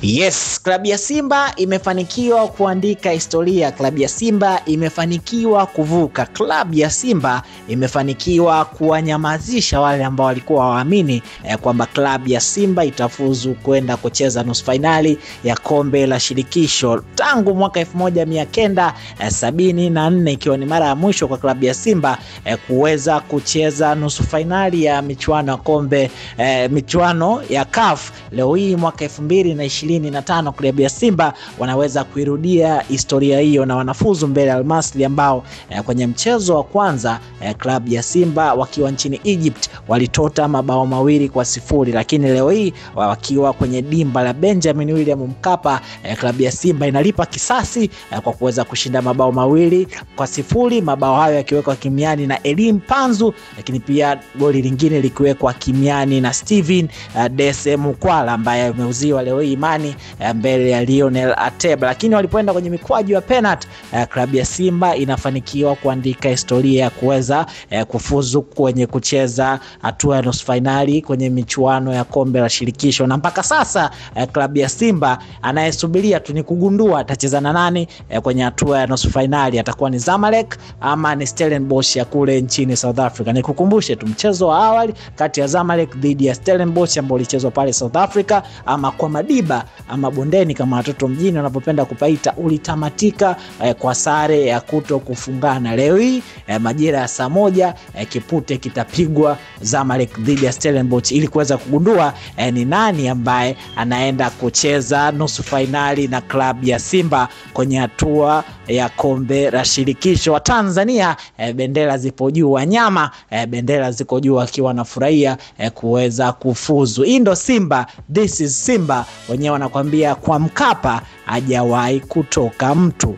Yes, klabu ya Simba imefanikiwa kuandika historia. Klabu ya Simba imefanikiwa kuvuka. Klabu ya Simba imefanikiwa kuwanyamazisha wale ambao walikuwa hawaamini kwamba klabu ya Simba itafuzu kwenda kucheza nusu finali ya kombe la shirikisho tangu mwaka 1974, ikiwa ni mara ya mwisho kwa klabu ya Simba kuweza kucheza nusu finali ya michuano ya kombe michuano ya CAF. Leo hii mwaka 2025 klabu ya Simba wanaweza kuirudia historia hiyo na wanafuzu mbele Al Masry ambao kwenye mchezo wa kwanza klabu ya Simba wakiwa nchini Egypt walitota mabao 2-0, lakini leo hii wakiwa kwenye dimba la Benjamin William Mkapa klabu ya Simba inalipa kisasi kwa kuweza kushinda mabao 2-0, mabao hayo yakiwekwa kimiani na Elim Panzu, lakini pia goli lingine likiwekwa kimiani na Steven Dese Mukwala ambaye ameuziwa leo hii Imani mbele ya Lionel Ateba. Lakini walipoenda kwenye mikwaju ya penalty klabu ya Simba inafanikiwa kuandika historia ya kuweza kufuzu kwenye kucheza hatua ya nusu finali kwenye michuano ya kombe la shirikisho, na mpaka sasa klabu ya Simba anayesubiria tu ni kugundua atacheza na nani kwenye hatua ya nusu finali, atakuwa ni Zamalek ama ni Stellenbosch ya kule nchini South Africa. Nikukumbushe tu mchezo wa awali kati ya Zamalek dhidi ya Stellenbosch ambao ulichezwa pale South Africa ama kwa Madiba ama Bondeni kama watoto mjini wanapopenda kupaita, ulitamatika kwa sare ya kuto kufungana. Leo hii majira ya saa 1 kipute kitapigwa Zamalek dhidi ya Stellenbosch ili kuweza kugundua ni nani ambaye anaenda kucheza nusu finali na klabu ya Simba kwenye hatua ya kombe la shirikisho. Wa Tanzania bendera zipo juu, wanyama bendera ziko juu wakiwa wanafurahia kuweza kufuzu. Hii ndo Simba, this is Simba, wenyewe wanakuambia kwa Mkapa hajawahi kutoka mtu.